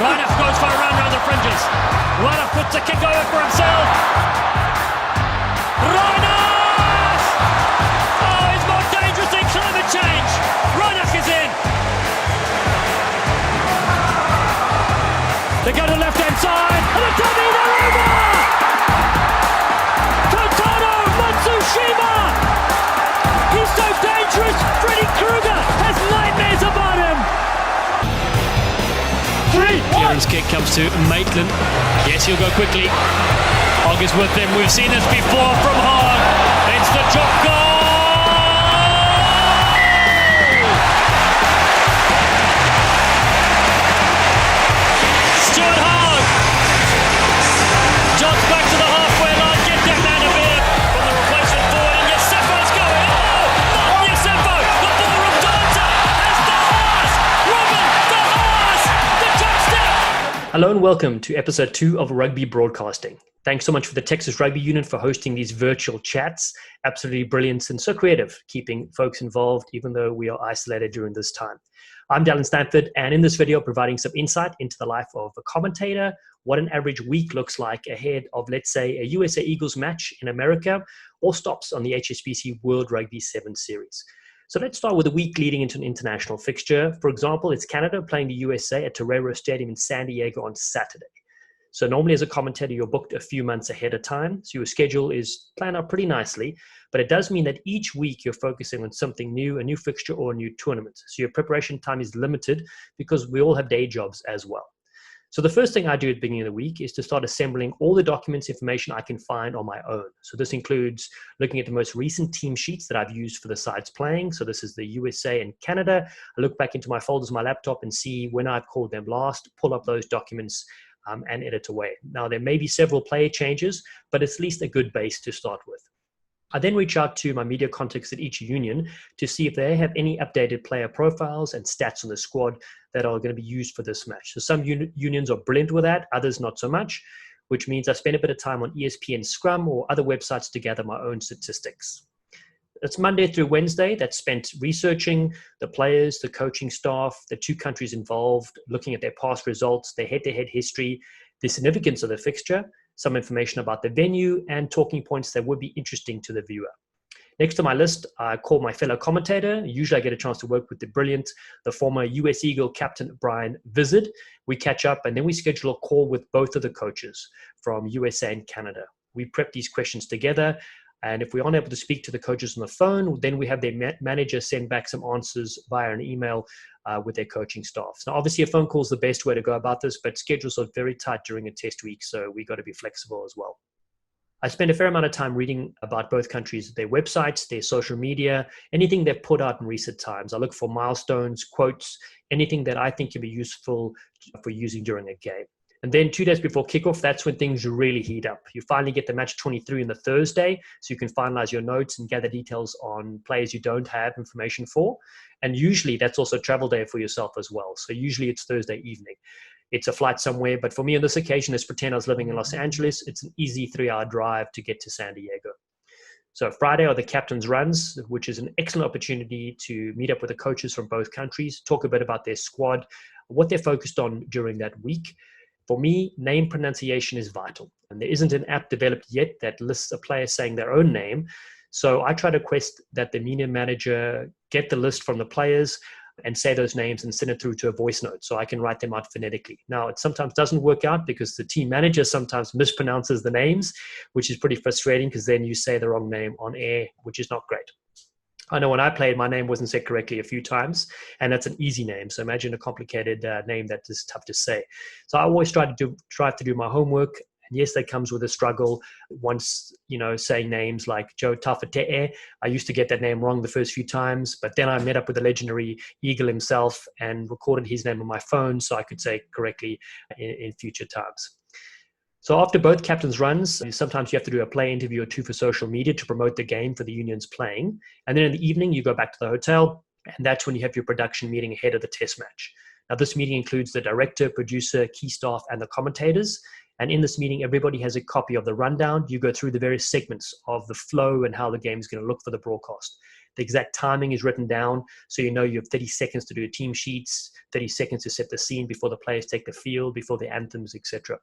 Reinach goes for a round around the fringes. Reinach puts a kick over for himself. Reinach! Oh, he's more dangerous than climate change. Reinach is in. They go to the left-hand side. And a dummy, they're over! Totoro Matsushima! He's so dangerous. Freddy Krueger has nightmares about him. Kieran's kick comes to Maitland. Yes, he'll go quickly. Hogg is with him. We've seen this before from Hogg. It's the drop goal. Stuart Hogg jogs back to the halfway line. Get that man a bit from the replacement forward. And Yosefo's going. Oh, not Yosefo. The ball from Dante as the Haas. Robin, the Haas. The touchdown. Hello and welcome to episode 2 of Rugby Broadcasting. Thanks so much for the Texas Rugby Unit for hosting these virtual chats. Absolutely brilliant and so creative, keeping folks involved even though we are isolated during this time. I'm Dallen Stanford, and in this video, providing some insight into the life of a commentator, what an average week looks like ahead of, let's say, a USA Eagles match in America, or stops on the HSBC World Rugby 7 Series. So let's start with a week leading into an international fixture. For example, it's Canada playing the USA at Torero Stadium in San Diego on Saturday. So normally as a commentator, you're booked a few months ahead of time. So your schedule is planned out pretty nicely, but it does mean that each week you're focusing on something new, a new fixture or a new tournament. So your preparation time is limited because we all have day jobs as well. So the first thing I do at the beginning of the week is to start assembling all the documents, information I can find on my own. So this includes looking at the most recent team sheets that I've used for the sides playing. So this is the USA and Canada. I look back into my folders, my laptop, and see when I've called them last, pull up those documents and edit away. Now, there may be several player changes, but it's at least a good base to start with. I then reach out to my media contacts at each union to see if they have any updated player profiles and stats on the squad that are going to be used for this match. So some unions are brilliant with that, others not so much, which means I spend a bit of time on ESPN Scrum or other websites to gather my own statistics. It's Monday through Wednesday that's spent researching the players, the coaching staff, the two countries involved, looking at their past results, their head-to-head history, the significance of the fixture, some information about the venue, and talking points that would be interesting to the viewer. Next on my list, I call my fellow commentator. Usually I get a chance to work with the former US Eagle captain, Brian Vizard. We catch up and then we schedule a call with both of the coaches from USA and Canada. We prep these questions together. And if we aren't able to speak to the coaches on the phone, then we have their manager send back some answers via an email with their coaching staff. So obviously a phone call is the best way to go about this, but schedules are very tight during a test week, so we got to be flexible as well. I spend a fair amount of time reading about both countries, their websites, their social media, anything they've put out in recent times. I look for milestones, quotes, anything that I think can be useful for using during a game. And then 2 days before kickoff, that's when things really heat up. You finally get the match 23 on the Thursday, so you can finalize your notes and gather details on players you don't have information for. And usually that's also travel day for yourself as well. So usually it's Thursday evening. It's a flight somewhere, but for me on this occasion, let's pretend I was living in Los Angeles. It's an easy 3-hour drive to get to San Diego. So Friday are the captain's runs, which is an excellent opportunity to meet up with the coaches from both countries, talk a bit about their squad, what they're focused on during that week. For me, name pronunciation is vital, and there isn't an app developed yet that lists a player saying their own name. So I try to request that the media manager get the list from the players and say those names and send it through to a voice note so I can write them out phonetically. Now, it sometimes doesn't work out because the team manager sometimes mispronounces the names, which is pretty frustrating because then you say the wrong name on air, which is not great. I know when I played, my name wasn't said correctly a few times, and that's an easy name. So imagine a complicated name that is tough to say. So I always try to do my homework. And yes, that comes with a struggle. Once, saying names like Joe Tafete'e, I used to get that name wrong the first few times, but then I met up with the legendary Eagle himself and recorded his name on my phone so I could say it correctly in future times. So after both captains' runs, sometimes you have to do a play interview or two for social media to promote the game for the unions playing. And then in the evening, you go back to the hotel, and that's when you have your production meeting ahead of the test match. Now, this meeting includes the director, producer, key staff, and the commentators. And in this meeting, everybody has a copy of the rundown. You go through the various segments of the flow and how the game is going to look for the broadcast. The exact timing is written down, so you know you have 30 seconds to do team sheets, 30 seconds to set the scene before the players take the field, before the anthems, etc.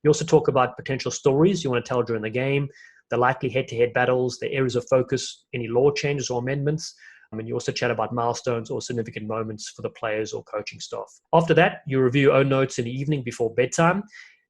You also talk about potential stories you want to tell during the game, the likely head-to-head battles, the areas of focus, any law changes or amendments. And you also chat about milestones or significant moments for the players or coaching staff. After that, you review your own notes in the evening before bedtime.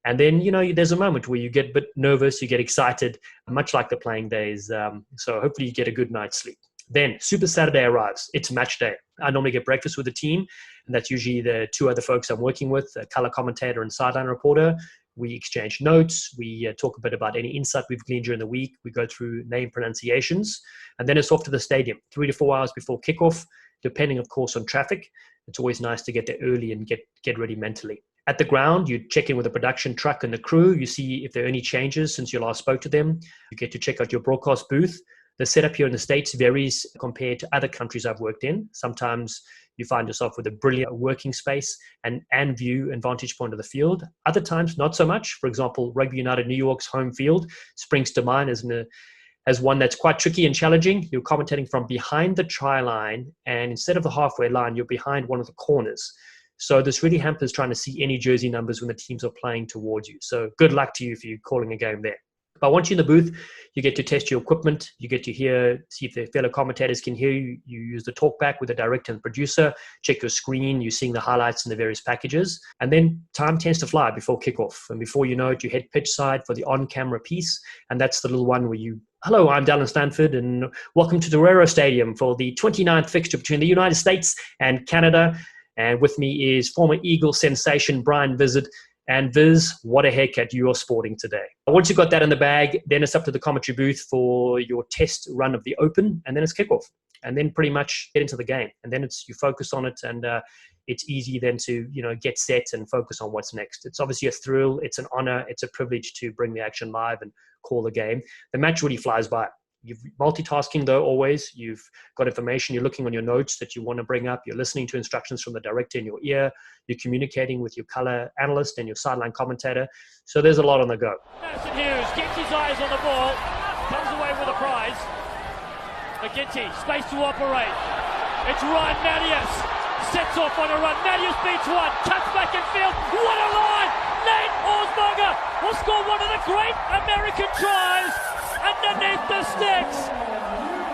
And then, there's a moment where you get a bit nervous, you get excited, much like the playing days. So hopefully you get a good night's sleep. Then Super Saturday arrives. It's match day. I normally get breakfast with the team, and that's usually the two other folks I'm working with, a color commentator and sideline reporter. We exchange notes. We talk a bit about any insight we've gleaned during the week. We go through name pronunciations, and then it's off to the stadium 3 to 4 hours before kickoff, depending, of course, on traffic. It's always nice to get there early and get ready mentally. At the ground, you check in with the production truck and the crew. You see if there are any changes since you last spoke to them. You get to check out your broadcast booth. The setup here in the States varies compared to other countries I've worked in. Sometimes you find yourself with a brilliant working space and view and vantage point of the field. Other times, not so much. For example, Rugby United New York's home field springs to mind as one that's quite tricky and challenging. You're commentating from behind the try line, and instead of the halfway line, you're behind one of the corners. So this really hampers trying to see any jersey numbers when the teams are playing towards you. So good luck to you if you're calling a game there. But once you're in the booth, you get to test your equipment. You get to see if the fellow commentators can hear you. You use the talkback with the director and producer, check your screen, you're seeing the highlights in the various packages. And then time tends to fly before kickoff. And before you know it, you head pitch side for the on-camera piece. And that's the little one where hello, I'm Dallen Stanford, and welcome to Torero Stadium for the 29th fixture between the United States and Canada. And with me is former Eagle sensation Brian Vizard. And Viz, what a haircut you are sporting today. Once you've got that in the bag, then it's up to the commentary booth for your test run of the Open, and then it's kickoff. And then pretty much get into the game. And then you focus on it, and it's easy then to get set and focus on what's next. It's obviously a thrill. It's an honor. It's a privilege to bring the action live and call the game. The match really flies by. You're multitasking though always. You've got information. You're looking on your notes that you want to bring up. You're listening to instructions from the director in your ear. You're communicating with your color analyst and your sideline commentator. So there's a lot on the go. Madison Hughes keeps his eyes on the ball, comes away with a prize. McGinty, space to operate. It's Ryan Mattias, sets off on a run. Mattias beats one, cuts back in field. What a line! Nate Osberger will score one of the great American tries underneath the sticks.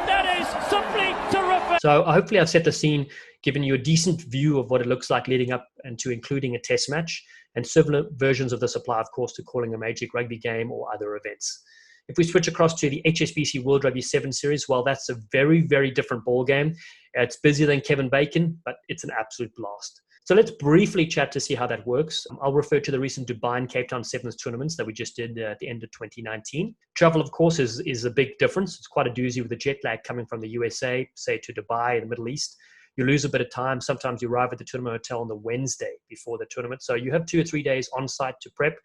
That is simply terrific. So hopefully I've set the scene, given you a decent view of what it looks like leading up and to including a test match, and similar versions of this apply, of course, to calling a Major League Rugby game or other events. If we switch across to the HSBC World Rugby 7 series, well, that's a very, very different ball game. It's busier than Kevin Bacon, but it's an absolute blast. So let's briefly chat to see how that works. I'll refer to the recent Dubai and Cape Town Sevens tournaments that we just did at the end of 2019. Travel, of course, is a big difference. It's quite a doozy with the jet lag coming from the USA, say to Dubai in the Middle East. You lose a bit of time. Sometimes you arrive at the tournament hotel on the Wednesday before the tournament. So you have 2 or 3 days on site to prep.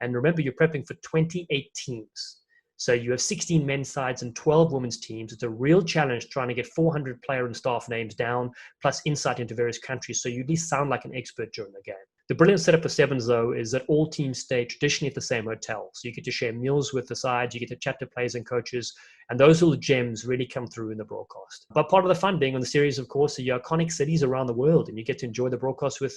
And remember, you're prepping for 28 teams. So you have 16 men's sides and 12 women's teams. It's a real challenge trying to get 400 player and staff names down, plus insight into various countries, so you at least sound like an expert during the game. The brilliant setup for Sevens, though, is that all teams stay traditionally at the same hotel. So you get to share meals with the sides, you get to chat to players and coaches, and those little gems really come through in the broadcast. But part of the fun being on the series, of course, are your iconic cities around the world, and you get to enjoy the broadcast with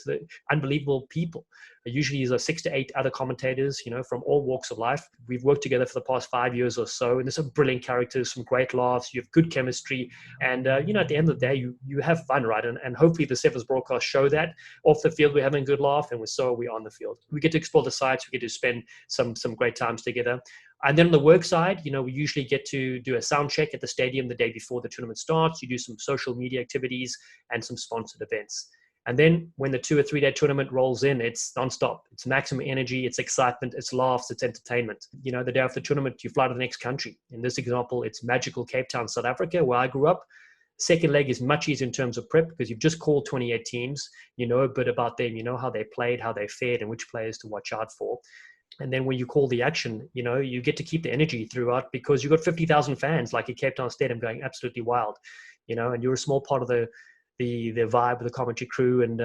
unbelievable people. Usually there's 6 to 8 other commentators, from all walks of life. We've worked together for the past 5 years or so, and there's some brilliant characters, some great laughs, you have good chemistry, and at the end of the day, you have fun, right? And hopefully the Sevens broadcast show that. Off the field, we're having a good laugh, and so are we on the field. We get to explore the sites, we get to spend some great times together. And then on the work side, we usually get to do a sound check at the stadium the day before the tournament starts. You do some social media activities and some sponsored events. And then when the 2 or 3 day tournament rolls in, it's nonstop. It's maximum energy, it's excitement, it's laughs, it's entertainment. The day after the tournament, you fly to the next country. In this example, it's magical Cape Town, South Africa, where I grew up. Second leg is much easier in terms of prep because you've just called 28 teams. You know a bit about them. You know how they played, how they fared, and which players to watch out for. And then when you call the action, you get to keep the energy throughout because you've got 50,000 fans like at Cape Town Stadium going absolutely wild, and you're a small part of the vibe of the commentary crew. And,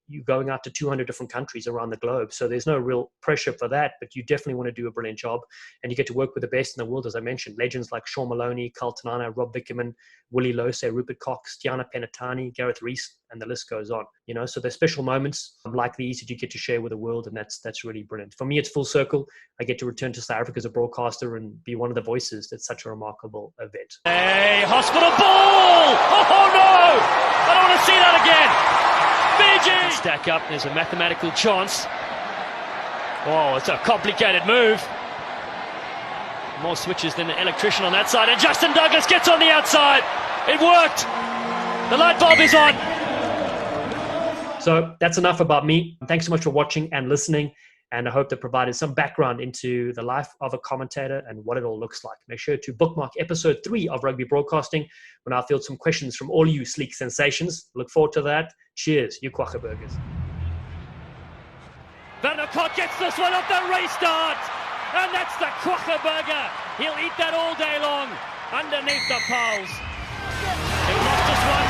you're going out to 200 different countries around the globe. So there's no real pressure for that, but you definitely want to do a brilliant job. And you get to work with the best in the world, as I mentioned. Legends like Sean Maloney, Carl Tanana, Rob Vickerman, Willie Lose, Rupert Cox, Tiana Penatani, Gareth Rees, and the list goes on. So there's special moments like these that you get to share with the world, and that's really brilliant. For me, it's full circle. I get to return to South Africa as a broadcaster and be one of the voices. That's such a remarkable event. Hey, hospital ball! Oh no! I don't want to see that again! Fiji! Stack up, there's a mathematical chance. Oh, it's a complicated move. More switches than the electrician on that side, and Justin Douglas gets on the outside. It worked! The light bulb is on. So that's enough about me. Thanks so much for watching and listening. And I hope that provided some background into the life of a commentator and what it all looks like. Make sure to bookmark episode 3 of Rugby Broadcasting when I'll field some questions from all you sleek sensations. Look forward to that. Cheers, you Quackerburgers. Van der Kok gets this one off the restart. And that's the Quackerburger. He'll eat that all day long underneath the poles. He lost his one.